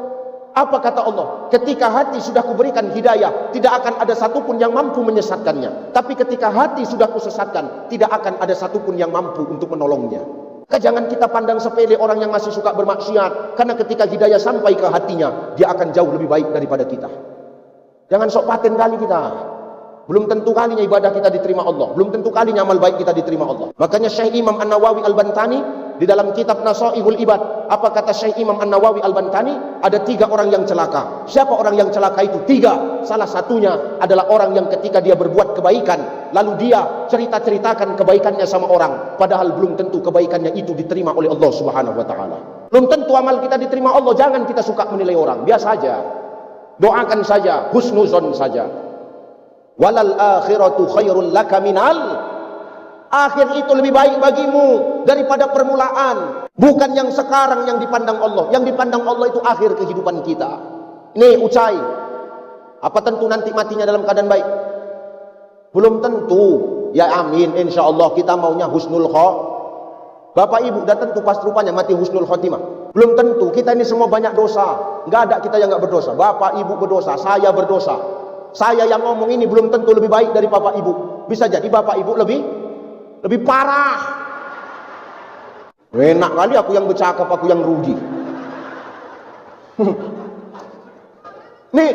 Apa kata Allah? Ketika hati sudah kuberikan hidayah, tidak akan ada satupun yang mampu menyesatkannya. Tapi ketika hati sudah kusesatkan, tidak akan ada satupun yang mampu untuk menolongnya. Maka jangan kita pandang sepele orang yang masih suka bermaksiat, karena ketika hidayah sampai ke hatinya, dia akan jauh lebih baik daripada kita. Jangan sok paten kali kita. Belum tentu kalinya ibadah kita diterima Allah. Belum tentu kalinya amal baik kita diterima Allah. Makanya Syekh Imam An-Nawawi Al-Bantani di dalam kitab Nasaihul Ibad, apa kata Syekh Imam An-Nawawi Al-Bantani? Ada 3 orang yang celaka. Siapa orang yang celaka itu? 3. Salah satunya adalah orang yang ketika dia berbuat kebaikan, lalu dia cerita-ceritakan kebaikannya sama orang, padahal belum tentu kebaikannya itu diterima oleh Allah Subhanahu wa taala. Belum tentu amal kita diterima Allah. Jangan kita suka menilai orang. Biasa aja. Doakan saja, husnuzon saja. Walal akhiratu khairul laka minal. Akhir itu lebih baik bagimu daripada permulaan. Bukan yang sekarang yang dipandang Allah. Yang dipandang Allah itu akhir kehidupan kita. Nih ucai. Apa tentu nanti matinya dalam keadaan baik? Belum tentu. Ya amin, insya Allah kita maunya husnul khotimah. Bapak Ibu udah tentu pas rupanya mati husnul khotimah. Belum tentu. Kita ini semua banyak dosa. Nggak ada kita yang nggak berdosa. Bapak Ibu berdosa, saya berdosa. Saya yang ngomong ini belum tentu lebih baik dari Bapak Ibu. Bisa jadi Bapak Ibu lebih parah. Enak kali aku yang bercakap, aku yang rugi. Nih.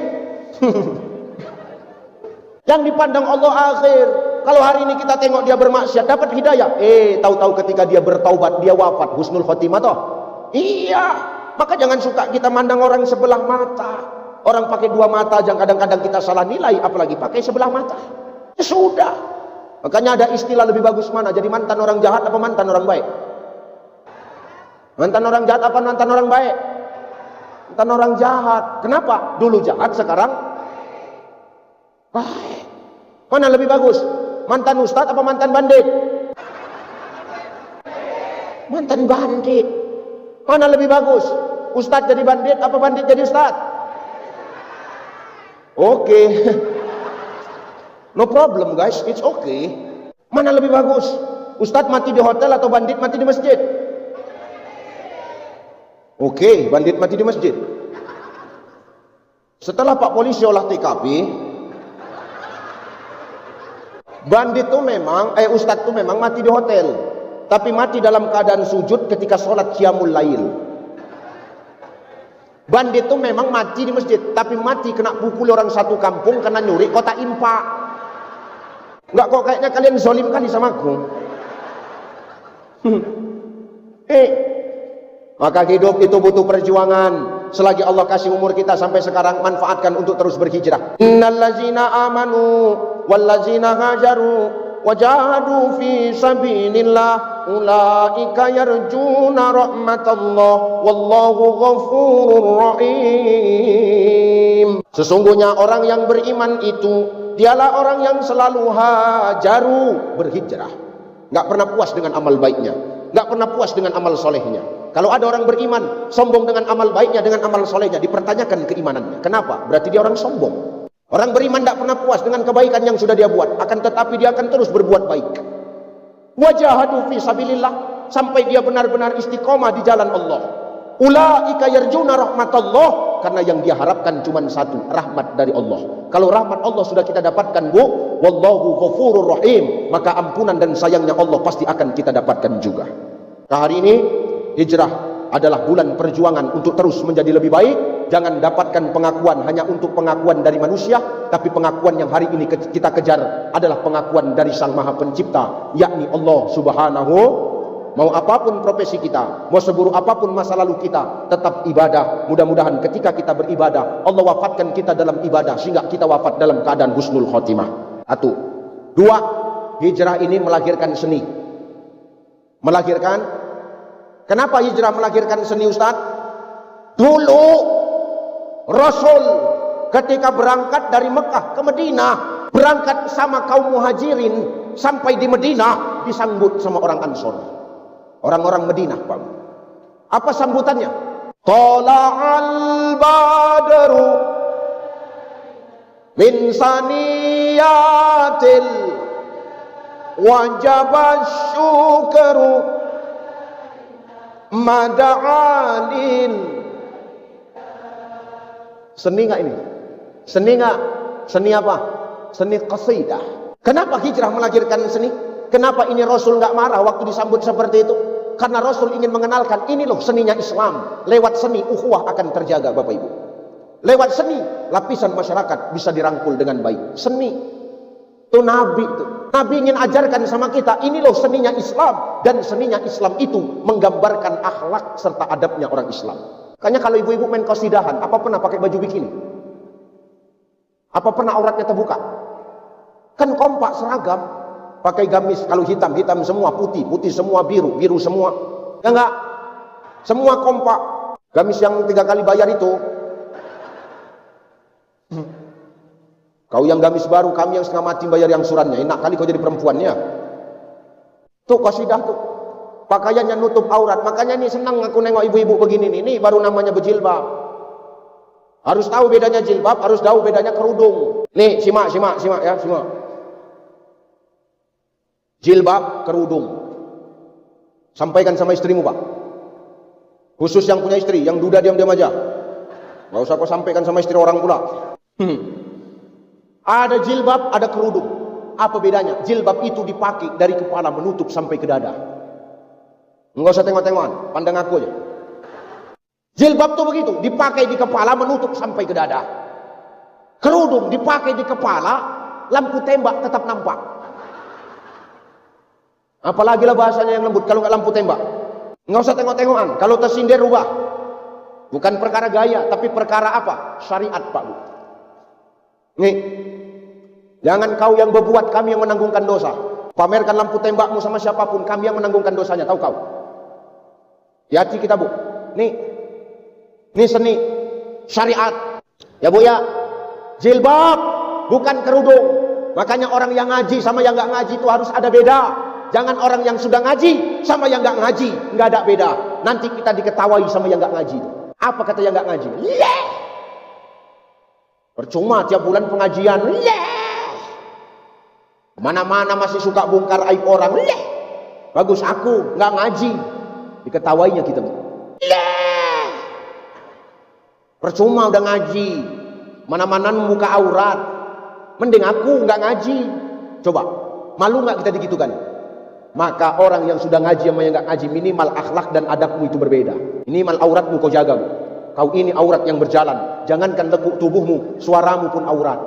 Yang dipandang Allah akhir. Kalau hari ini kita tengok dia bermaksiat, dapat hidayah. Tahu-tahu ketika dia bertaubat, dia wafat, husnul khotimah toh. Iya. Maka jangan suka kita mandang orang sebelah mata. Orang pakai 2 mata aja kadang-kadang kita salah nilai, apalagi pakai sebelah mata. Ya sudah. Makanya ada istilah lebih bagus mana? Jadi mantan orang jahat apa mantan orang baik? Mantan orang jahat apa mantan orang baik? Mantan orang jahat. Kenapa? Dulu jahat, sekarang baik. Mana lebih bagus? Mantan ustadz apa mantan bandit? Mantan bandit. Mana lebih bagus? Ustadz jadi bandit apa bandit jadi ustadz? Oke. No problem guys, it's okay. Mana lebih bagus? Ustadz mati di hotel atau bandit mati di masjid? Oke, bandit mati di masjid. Setelah Pak Polisi olah TKP, bandit tuh memang, ustadz tuh memang mati di hotel, tapi mati dalam keadaan sujud ketika sholat qiyamul lail. Bandit tuh memang mati di masjid, tapi mati kena pukul orang satu kampung karena nyuri kotak infak. Enggak kok kayaknya kalian zolim kali sama aku. Maka hidup itu butuh perjuangan. Selagi Allah kasih umur kita sampai sekarang, manfaatkan untuk terus berhijrah. Innallazina amanu wallazina hajaru wajahadu fi sabilillah ulaika yarjuna rahmatallah wallahu ghafurur rahim. Sesungguhnya orang yang beriman itu dialah orang yang selalu hajaru, berhijrah, nggak pernah puas dengan amal baiknya, nggak pernah puas dengan amal solehnya. Kalau ada orang beriman sombong dengan amal baiknya, dengan amal solehnya, dipertanyakan keimanannya. Kenapa? Berarti dia orang sombong. Orang beriman tidak pernah puas dengan kebaikan yang sudah dia buat, akan tetapi dia akan terus berbuat baik. Wajahadu fi sabilillah, sampai dia benar-benar istiqomah di jalan Allah. Ulaika yarjuna rahmatallah, karena yang dia harapkan cuma satu, rahmat dari Allah. Kalau rahmat Allah sudah kita dapatkan, bu, wallahu ghafurur rahim, maka ampunan dan sayangnya Allah pasti akan kita dapatkan juga. Nah, hari ini hijrah adalah bulan perjuangan untuk terus menjadi lebih baik. Jangan dapatkan pengakuan hanya untuk pengakuan dari manusia, tapi pengakuan yang hari ini kita kejar adalah pengakuan dari Sang Maha Pencipta, yakni Allah Subhanahu. Mau apapun profesi kita, mau seburuk apapun masa lalu kita, tetap ibadah. Mudah-mudahan ketika kita beribadah, Allah wafatkan kita dalam ibadah, sehingga kita wafat dalam keadaan husnul khotimah. Satu. Dua, hijrah ini melahirkan seni. Melahirkan. Kenapa hijrah melahirkan seni, Ustaz? Dulu Rasul ketika berangkat dari Mekah ke Madinah, berangkat sama kaum muhajirin, sampai di Madinah disambut sama orang Ansor, orang-orang Madinah, Pak. Apa sambutannya? Tala'al badru min saniyatil wajabas syukru mada'alin. Seni nggak ini? Seni nggak? Seni apa? Seni qasidah. Kenapa hijrah melahirkan seni? Kenapa ini Rasul nggak marah waktu disambut seperti itu? Karena Rasul ingin mengenalkan, ini loh seninya Islam. Lewat seni ukhuwah akan terjaga, Bapak Ibu. Lewat seni lapisan masyarakat bisa dirangkul dengan baik. Seni itu Nabi itu. Nabi ingin ajarkan sama kita, ini loh seninya Islam, dan seninya Islam itu menggambarkan akhlak serta adabnya orang Islam. Makanya kalau ibu-ibu main qasidahan, apa pernah pakai baju bikini? Apa pernah auratnya terbuka? Kan kompak seragam, pakai gamis, kalau hitam hitam semua, putih putih semua, biru biru semua, ya enggak? Semua kompak. Gamis yang 3 kali bayar itu. Kau yang gamis baru, kami yang setengah mati bayar yang surannya. Enak kali kau jadi perempuannya. Tuh qasidah tuh. Pakaiannya nutup aurat. Makanya ini senang aku nengok ibu-ibu begini nih. Ini baru namanya berjilbab. Harus tahu bedanya jilbab, harus tahu bedanya kerudung. Nih, simak ya, simak. Jilbab, kerudung. Sampaikan sama istrimu, Pak. Khusus yang punya istri, yang duda diam-diam aja. Gak usah kau sampaikan sama istri orang pula. Ada jilbab, ada kerudung. Apa bedanya? Jilbab itu dipakai dari kepala menutup sampai ke dada. Enggak usah tengok-tengokan, pandang aku aja. Jilbab tuh begitu, dipakai di kepala menutup sampai ke dada. Kerudung dipakai di kepala, lampu tembak tetap nampak. Apalagi lah bahasanya yang lembut kalau nggak lampu tembak. Enggak usah tengok-tengokan, kalau tersindir rubah. Bukan perkara gaya, tapi perkara apa? Syariat, Pak Bu. Nih, jangan kau yang berbuat, kami yang menanggungkan dosa. Pamerkan lampu tembakmu sama siapapun, kami yang menanggungkan dosanya, tahu kau? Hati kita, Bu. Nih seni syariat, ya Bu ya. Jilbab bukan kerudung. Makanya orang yang ngaji sama yang nggak ngaji itu harus ada beda. Jangan orang yang sudah ngaji sama yang nggak ngaji, nggak ada beda. Nanti kita diketawai sama yang nggak ngaji. Apa kata yang nggak ngaji? Leh. Percuma tiap bulan pengajian. Leh. Mana-mana masih suka bongkar aib orang. Leh. Bagus aku nggak ngaji. Diketawainya kita. Leh. Percuma udah ngaji. Mana-mana membuka aurat. Mending aku nggak ngaji. Coba, malu nggak kita digitukan? Maka orang yang sudah ngaji sama yang nggak ngaji, minimal akhlak dan adabmu itu berbeda. Minimal auratmu kau jaga. Kau ini aurat yang berjalan. Jangankan lekuk tubuhmu, suaramu pun aurat.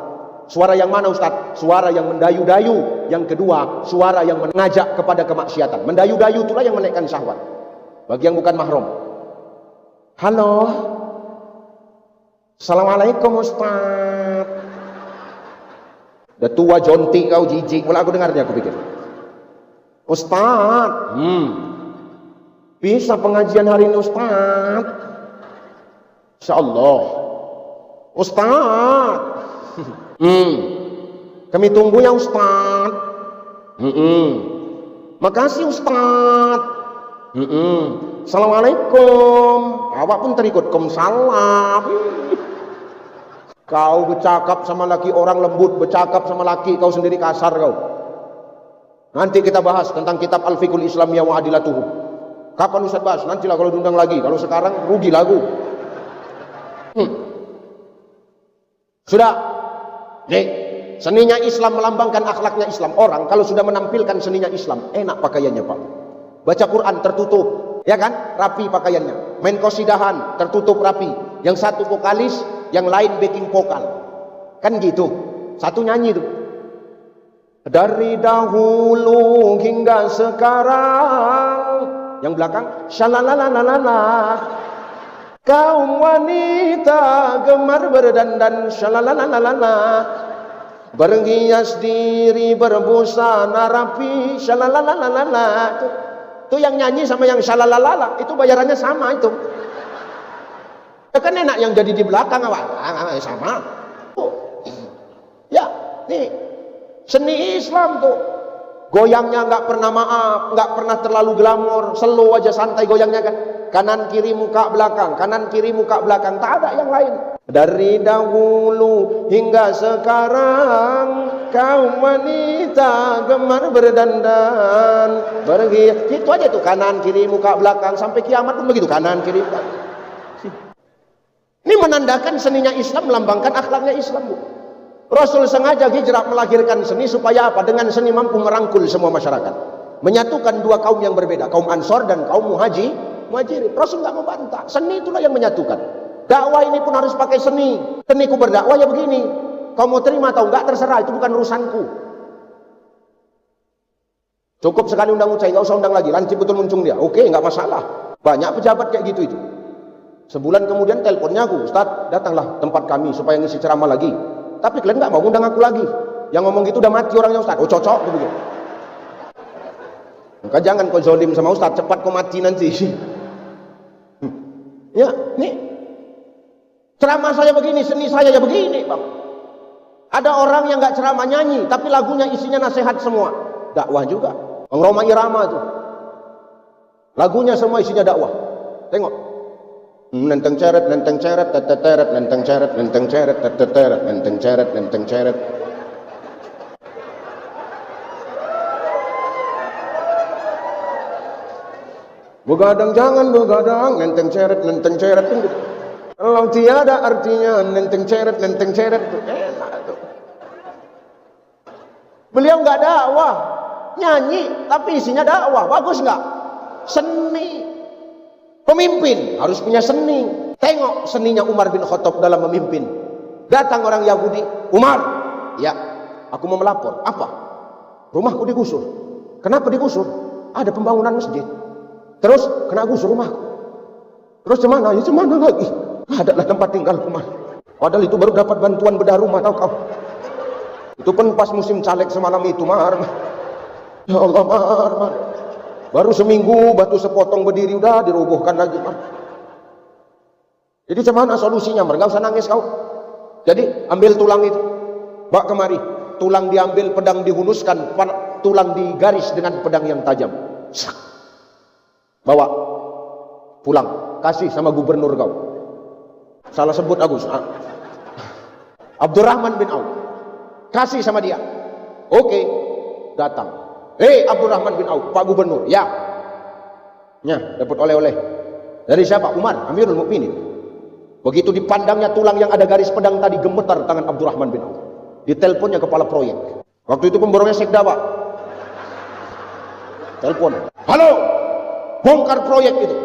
Suara yang mana, Ustaz? Suara yang mendayu-dayu. Yang kedua, suara yang mengajak kepada kemaksiatan. Mendayu-dayu itulah yang menaikkan syahwat. Bagi yang bukan mahram. Halo. Assalamualaikum Ustaz. Udah tua jonti kau, jijik. Mulai aku dengarnya aku pikir. Ustaz, bisa pengajian hari ini Ustaz? Insyaallah. Ustaz. Kami tunggu ya Ustaz. Makasih Ustaz. Assalamualaikum. Awak pun terikut salam. Kau bercakap sama laki orang lembut, bercakap sama laki kau sendiri kasar kau. Nanti kita bahas tentang kitab Al-Fiqhul Islamiyah wa Adilatuhu. Kapan Ustaz bahas? Nantilah kalau diundang lagi. Kalau sekarang rugi lagu. Sudah. Nih, seninya Islam melambangkan akhlaknya Islam. Orang kalau sudah menampilkan seninya Islam, enak pakaiannya Pak. Baca Quran tertutup, ya kan? Rapi pakaiannya. Main qasidahan tertutup rapi. Yang satu vokalis, yang lain backing vokal. Kan gitu. Satu nyanyi tuh. Dari dahulu hingga sekarang. Yang belakang shalalalalala. Kaum wanita gemar berdandan shalalalalala. Berhias diri berbusana rapi shalalalalala. Itu yang nyanyi sama yang shalalalala itu bayarannya sama itu. Kan enak yang jadi di belakang sama. Ya, nih seni Islam tuh. Goyangnya nggak pernah maaf, nggak pernah terlalu glamor, slow aja santai goyangnya kan. Kanan kiri muka belakang, kanan kiri muka belakang, tak ada yang lain. Dari dahulu hingga sekarang kaum wanita gemar berdandan berhias. Itu aja tuh kanan kiri muka belakang sampai kiamat pun begitu kanan kiri muka. Ini menandakan seninya Islam, melambangkan akhlaknya Islam, Bu. Rasul sengaja hijrah melahirkan seni supaya apa? Dengan seni mampu merangkul semua masyarakat, menyatukan dua kaum yang berbeda, kaum Ansor dan kaum Muhajirin. Rasul nggak membantah, seni itulah yang menyatukan. Dakwah ini pun harus pakai seni. Seniku berdakwah ya begini. Kau mau terima atau enggak terserah, itu bukan urusanku. Cukup sekali undang Ucai, nggak usah undang lagi. Lancip betul muncung dia. Oke, nggak masalah. Banyak pejabat kayak gitu itu. Sebulan kemudian teleponnya aku, Ustaz, datanglah tempat kami supaya ngisi ceramah lagi. Tapi kalian nggak mau undang aku lagi. Yang ngomong gitu udah mati orangnya Ustaz. Oh cocok begitu. Maka jangan kau zolim sama Ustaz, cepat kau mati nanti. Ya, nih ceramah saya begini, seni saya ya begini, Bang. Ada orang yang nggak ceramah nyanyi, tapi lagunya isinya nasihat semua. Dakwah juga. Bang Roma Irama tuh. Lagunya semua isinya dakwah. Tengok. Nenteng ceret, teteret, nenteng ceret, teteret, nenteng ceret. Begadang jangan begadang, nenteng ceret gitu. Kalau tiada artinya nenteng ceret tuh enak tuh. Beliau nggak dakwah, nyanyi tapi isinya dakwah, bagus nggak? Seni. Pemimpin harus punya seni. Tengok seninya Umar bin Khattab dalam memimpin. Datang orang Yahudi, Umar, ya, aku mau melapor. Apa? Rumahku digusur. Kenapa digusur? Ada pembangunan masjid. Terus kena gusur rumahku. Terus cemana? Ya cemana lagi? Adalah tempat tinggal Umar. Padahal itu baru dapat bantuan bedah rumah, tahu kau? Itu pun pas musim caleg semalam itu, Mar. Ya Allah, Mar. Baru seminggu batu sepotong berdiri udah dirobohkan lagi, Mar. Jadi cemana solusinya, Mar? Gak usah nangis kau. Jadi ambil tulang itu, bawa kemari. Tulang diambil, pedang dihunuskan, tulang digaris dengan pedang yang tajam. Sak. Bawa pulang, kasih sama gubernur kau. Salah sebut Agus. Abdurrahman bin Auf. Kasih sama dia. Oke, datang. Abdurrahman bin Auf, Pak Gubernur. Ya. Dapat oleh-oleh. Dari siapa? Umar, Amirul Mukminin. Begitu dipandangnya tulang yang ada garis pedang tadi, gemetar tangan Abdurrahman bin Auf. Diteleponnya kepala proyek. Waktu itu pemborongnya sekda, Pak. Telepon. Halo. Bongkar proyek itu.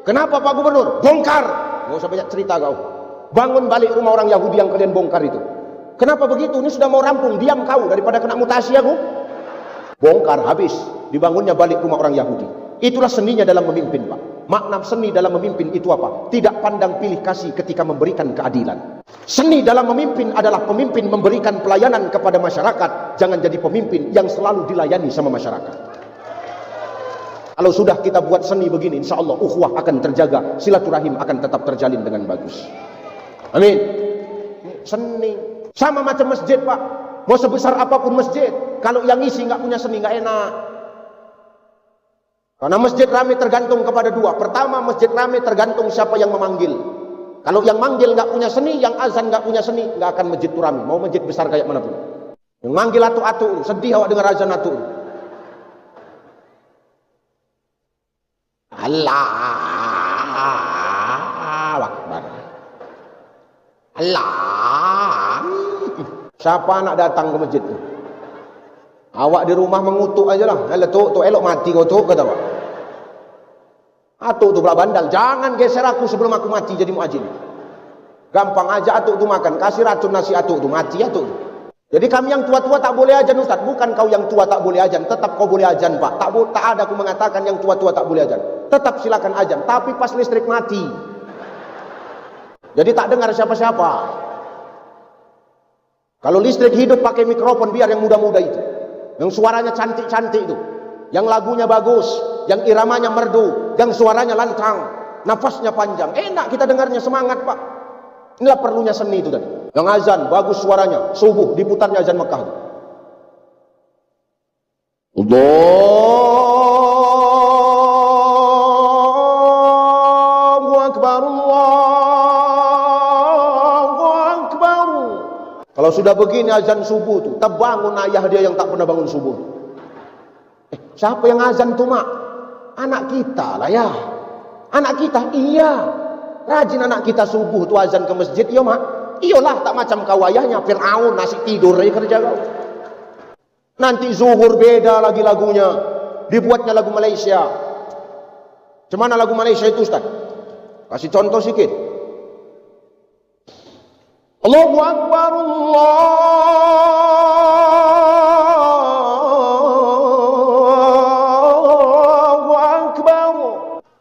Kenapa Pak Gubernur? Bongkar. Gak usah banyak cerita kau. Bangun balik rumah orang Yahudi yang kalian bongkar itu. Kenapa begitu? Ini sudah mau rampung. Diam kau daripada kena mutasi aku. Bongkar habis, dibangunnya balik rumah orang Yahudi. Itulah seninya dalam memimpin, Pak. Makna seni dalam memimpin itu apa? Tidak pandang pilih kasih ketika memberikan keadilan. Seni dalam memimpin adalah pemimpin memberikan pelayanan kepada masyarakat. Jangan jadi pemimpin yang selalu dilayani sama masyarakat. Kalau sudah kita buat seni begini, insya Allah ukhuwah akan terjaga, silaturahim akan tetap terjalin dengan bagus. Amin. Seni sama macam masjid, Pak. Mau sebesar apapun masjid, kalau yang isi nggak punya seni nggak enak. Karena masjid ramai tergantung kepada dua. Pertama, masjid ramai tergantung siapa yang memanggil. Kalau yang manggil nggak punya seni, yang azan nggak punya seni, nggak akan masjid itu ramai. Mau masjid besar kayak manapun. Yang manggil atu-atu, sedih awak dengar azan atu. Allahu Akbar. Allah. Siapa nak datang ke masjid itu? Awak di rumah mengutuk aja lah. Tuk elok mati kau tuk, kata awak. Atuk tu pula bandal. Jangan geser aku sebelum aku mati jadi muadzin. Gampang aja atuk tu makan. Kasih racun nasi atuk tu. Mati atuk tu. Jadi kami yang tua-tua tak boleh ajan, Ustaz. Bukan kau yang tua tak boleh ajan. Tetap kau boleh ajan, Pak. Tak ada aku mengatakan yang tua-tua tak boleh ajan. Tetap silakan ajan. Tapi pas listrik mati. Jadi tak dengar siapa-siapa. Kalau listrik hidup pakai mikrofon biar yang muda-muda itu. Yang suaranya cantik-cantik itu. Yang lagunya bagus. Yang iramanya merdu. Yang suaranya lantang. Nafasnya panjang. Enak kita dengarnya, semangat, Pak. Inilah perlunya seni itu tadi. Yang azan bagus suaranya. Subuh diputarnya azan Mekah itu. Allahu Akbar. Allahu Akbar. Kalau sudah begini azan subuh tuh, terbangun ayah dia yang tak pernah bangun subuh. Siapa yang azan tuh, Mak? Anak kita lah ya. Anak kita, iya. Rajin anak kita subuh tuh azan ke masjid, iya, Mak. Iyalah, tak macam kau ayahnya Fir'aun, nasi tidur aja kerja kau. Nanti zuhur beda lagi lagunya. Dibuatnya lagu Malaysia. Cemana lagu Malaysia itu, Ustaz? Kasih contoh sikit. Allahu Akbar, Allahu Akbar.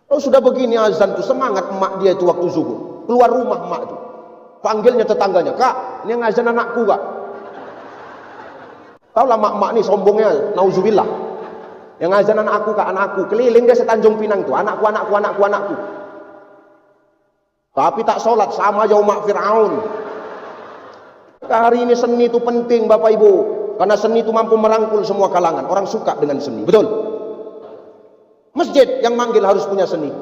Kalau sudah begini azan tuh semangat emak dia itu waktu zuhur. Keluar rumah emak tuh. Panggilnya tetangganya, Kak, ini yang azan anakku, Kak. Tahu lah mak-mak nih sombongnya, nauzubillah. Yang azan anakku, Kak, anakku. Keliling dia setanjung Pinang tuh, anakku, anakku, anakku, anakku. Tapi tak sholat, sama jauh mak Fir'aun. Hari ini seni itu penting, Bapak Ibu. Karena seni itu mampu merangkul semua kalangan. Orang suka dengan seni, betul? Masjid yang manggil harus punya seni.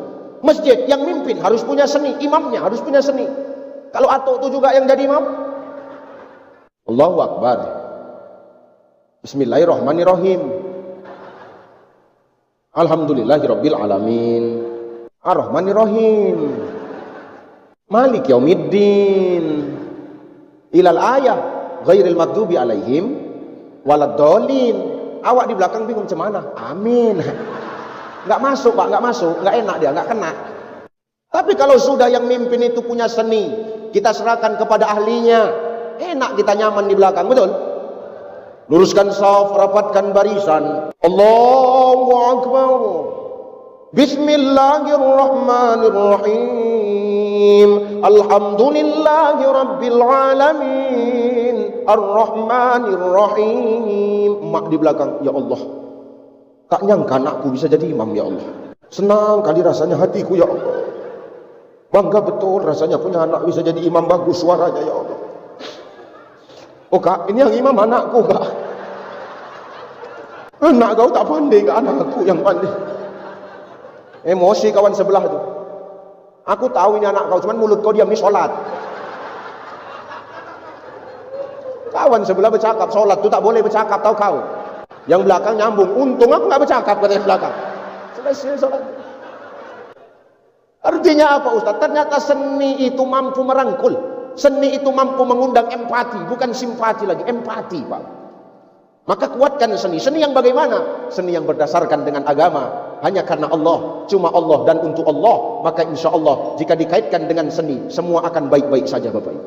Masjid yang mimpin harus punya seni. Imamnya harus punya seni. Kalau atuk itu juga yang jadi imam. Allahu Akbar. Bismillahirrahmanirrahim. Alhamdulillahirabbil alamin. Ar-Rahmanirrahim. Malik yaumiddin. Ilal ayah ghairil maghdubi alaihim waladdallin. Awak di belakang bingung macam mana? Amin. Enggak masuk, Pak, enggak masuk, enggak enak dia, enggak kena. Tapi kalau sudah yang mimpin itu punya seni, kita serahkan kepada ahlinya, enak kita nyaman di belakang, betul? Luruskan shaf, rapatkan barisan. Allahu Akbar. Bismillahirrahmanirrahim. Alhamdulillahi rabbil alamin. Ar-Rahmanirrahim. Mak di belakang, ya Allah, tak nyangka anakku bisa jadi imam, ya Allah. Senang kali rasanya hatiku, ya Allah. Bangga betul rasanya punya anak bisa jadi imam, bagus suaranya, ya Allah. Oh, Kak, ini yang imam anakku, Kak. Anak kau tak pandai, Kak, anakku yang pandai. Emosi kawan sebelah tu. Aku tahu ini anak kau, cuman mulut kau diam ni solat. Kawan sebelah bercakap, solat tu tak boleh bercakap, tahu kau. Yang belakang nyambung, untung aku tak bercakap, kata yang belakang. Selesai solat. Artinya apa, Ustaz? Ternyata seni itu mampu merangkul. Seni itu mampu mengundang empati, bukan simpati lagi, empati, Pak. Maka kuatkan seni. Seni yang bagaimana? Seni yang berdasarkan dengan agama. Hanya karena Allah, cuma Allah dan untuk Allah. Maka insya Allah jika dikaitkan dengan seni, semua akan baik-baik saja, Bapak Ibu.